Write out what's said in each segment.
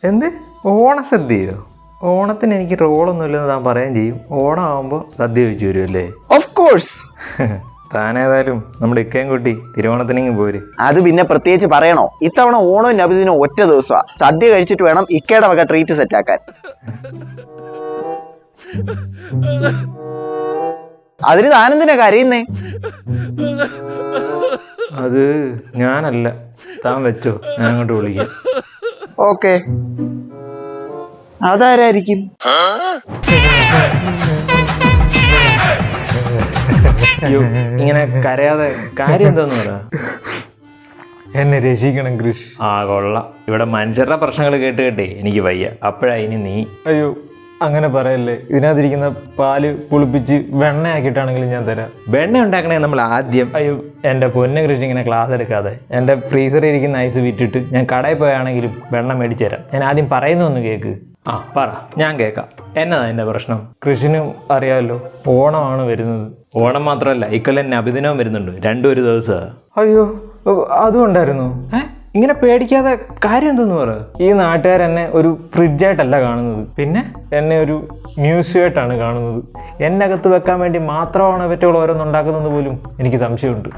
എന്ത് ഓണസദ്യയോ? ഓണത്തിന് എനിക്ക് റോളൊന്നുമില്ലെന്ന് താൻ പറയുകയും ചെയ്യും. ഓണം ആകുമ്പോൾ സദ്യ കഴിച്ചു വരുമല്ലേ? Of course. താനേതായാലും നമ്മുടെ ഇക്കയും കുട്ടി തിരുവോണത്തിനെങ്കിൽ പോര്. അത് പിന്നെ പ്രത്യേകിച്ച് പറയണോ? ഇത്തവണ ഓണവും നബിദിനും ഒറ്റ ദിവസമാണ്. സദ്യ കഴിച്ചിട്ട് വേണം ഇക്കയുടെ വക ട്രീറ്റ് സെറ്റ് ആക്കാൻ. അതിന് താനെന്തിനാ കരയുന്നേ? അത് ഞാനല്ല, താൻ വെച്ചോ, ഞാൻ അങ്ങോട്ട് വിളിക്കാം. ഓക്കെ. അതാരായിരിക്കും? ഇങ്ങനെ കരയാതെ കാര്യം എന്താന്ന് പറ. എന്നെ രക്ഷിക്കണം കൃഷ്. ആ കൊള്ളാം. ഇവിടെ മനുഷ്യരുടെ പ്രശ്നങ്ങൾ കേട്ട് കേട്ടേ എനിക്ക് വയ്യ. അപ്പോഴാ ഇനി നീ. അയ്യോ അങ്ങനെ പറയല്ലേ. ഇതിനകത്തിരിക്കുന്ന പാല് പുളിപ്പിച്ച് വെണ്ണയാക്കിയിട്ടാണെങ്കിലും ഞാൻ തരാം. വെണ്ണ ഉണ്ടാക്കണേ നമ്മൾ ആദ്യം. അയ്യോ എൻ്റെ പൊന്നെ കൃഷി ഇങ്ങനെ ക്ലാസ് എടുക്കാതെ. എൻ്റെ ഫ്രീസറിൽ ഇരിക്കുന്ന ഐസ് വിറ്റിട്ട് ഞാൻ കടയിൽ പോയാണെങ്കിലും വെണ്ണ മേടിച്ചു തരാം. ഞാൻ ആദ്യം പറയുന്നൊന്ന് കേൾക്ക്. ആ പറ, ഞാൻ കേൾക്കാം. എന്നതാ എൻ്റെ പ്രശ്നം? കൃഷിനും അറിയാമല്ലോ, ഓണമാണ് വരുന്നത്. ഓണം മാത്രമല്ല, ഇക്കൊല്ലം നബിദിനവും വരുന്നുണ്ട്. രണ്ടും ഒരു ദിവസമാണ്. അയ്യോ അതുകൊണ്ടായിരുന്നു. ഇങ്ങനെ പേടിക്കാതെ കാര്യം എന്തെന്ന് പറ. ഈ നാട്ടുകാർ എന്നെ ഒരു ഫ്രിഡ്ജായിട്ടല്ല കാണുന്നത്, പിന്നെ എന്നെ ഒരു മ്യൂസിയമായിട്ടാണ് കാണുന്നത്. എന്നെ അകത്ത് വെക്കാൻ വേണ്ടി മാത്രമാണ് ഇവറ്റുകൾ ഓരോന്നുണ്ടാക്കുന്നത് പോലും എനിക്ക് സംശയമുണ്ട്.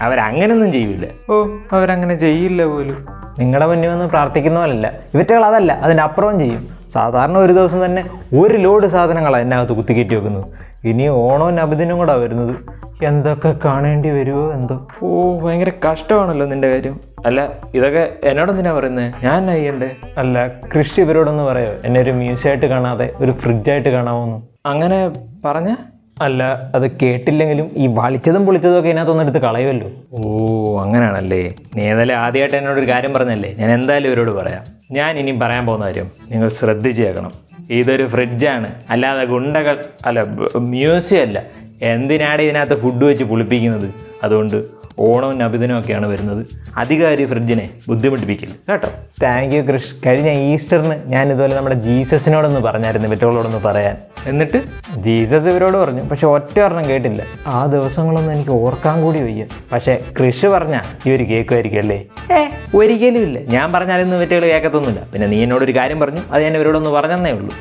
അവരങ്ങനൊന്നും ചെയ്യില്ല. ഓ അവരങ്ങനെ ചെയ്യില്ല പോലും. നിങ്ങളുടെ മുന്നിൽ വന്ന് പ്രാർത്ഥിക്കുന്ന പോലല്ല ഇവറ്റകൾ, അതല്ല അതിൻ്റെ അപ്പുറവും ചെയ്യും. സാധാരണ ഒരു ദിവസം തന്നെ ഒരു ലോഡ് സാധനങ്ങളാണ് എന്നെ അകത്ത് കുത്തിക്കയറ്റി വെക്കുന്നത്. ഇനി ഓണവും നബിദിനും കൂടെ വരുന്നത്. എന്തൊക്കെ കാണേണ്ടി വരുമോ എന്തോ. ഭയങ്കര കഷ്ടമാണല്ലോ നിന്റെ കാര്യം. അല്ല, ഇതൊക്കെ എന്നോടെന്തിനാ പറയുന്നത്? ഞാൻ ചെയ്യണ്ടേ? അല്ല കൃഷി ഇവരോടൊന്ന് പറയോ എന്നെ ഒരു മ്യൂസിയമായിട്ട് കാണാതെ ഒരു ഫ്രിഡ്ജായിട്ട് കാണാമോന്ന്? അങ്ങനെ പറഞ്ഞ അല്ല, അത് കേട്ടില്ലെങ്കിലും ഈ വളിച്ചതും പൊളിച്ചതും ഒക്കെ ഇതിനകത്തൊന്നും എടുത്ത് കളയുമല്ലോ. അങ്ങനെയാണല്ലേ. നീ ഏതായാലും ആദ്യമായിട്ട് എന്നോടൊരു കാര്യം പറഞ്ഞല്ലേ, ഞാൻ എന്തായാലും ഇവരോട് പറയാം. ഞാൻ ഇനി പറയാൻ പോകുന്ന കാര്യം നിങ്ങൾ ശ്രദ്ധിച്ച് കേൾക്കണം. ഇതൊരു ഫ്രിഡ്ജാണ്, അല്ലാതെ ഗുണ്ടകൾ അല്ല, മ്യൂസിയം അല്ല. എന്തിനാണ് ഇതിനകത്ത് ഫുഡ് വെച്ച് പുളിപ്പിക്കുന്നത്? അതുകൊണ്ട് ഓണവും നബിദിനും ഒക്കെയാണ് വരുന്നത്. അധികാരി ഫ്രിഡ്ജിനെ ബുദ്ധിമുട്ടിപ്പിക്കില്ല കേട്ടോ. താങ്ക് യു കൃഷ്. കഴിഞ്ഞ ഈസ്റ്ററിന് ഞാൻ ഇതുപോലെ നമ്മുടെ ജീസസിനോടൊന്ന് പറഞ്ഞായിരുന്നു ഇവറ്റോളോടൊന്ന് പറയാൻ. എന്നിട്ട് ജീസസ് ഇവരോട് പറഞ്ഞു, പക്ഷെ ഒറ്റ ഒരെണ്ണം കേട്ടില്ല. ആ ദിവസങ്ങളൊന്നും എനിക്ക് ഓർക്കാൻ കൂടി വയ്യ. പക്ഷെ കൃഷി പറഞ്ഞാൽ ഈ ഒരു കേൾക്കുമായിരിക്കും അല്ലേ? ഒരിക്കലും ഇല്ല. ഞാൻ പറഞ്ഞാലൊന്നും ഇവറ്റകൾ കേൾക്കത്തൊന്നുമില്ല. പിന്നെ നീ എന്നോടൊരു കാര്യം പറഞ്ഞു, അത് ഞാൻ ഇവരോടൊന്ന് പറഞ്ഞതന്നേ ഉള്ളൂ.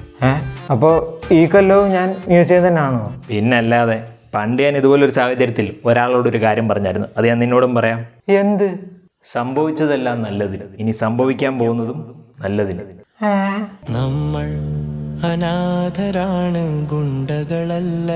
അപ്പോൾ ഈ കൊല്ലവും ഞാൻ മ്യൂസിയം തന്നെയാണോ? പിന്നല്ലാതെ. പണ്ട് ഞാൻ ഇതുപോലൊരു സാഹചര്യത്തിൽ ഒരാളോടൊരു കാര്യം പറഞ്ഞായിരുന്നു. അത് ഞാൻ നിന്നോടും പറയാം. എന്ത്? സംഭവിച്ചതെല്ലാം നല്ലതിന്, ഇനി സംഭവിക്കാൻ പോകുന്നതും നല്ലതിന്. നമ്മൾ അനാഥരാണ്, ഗുണ്ടകളല്ല.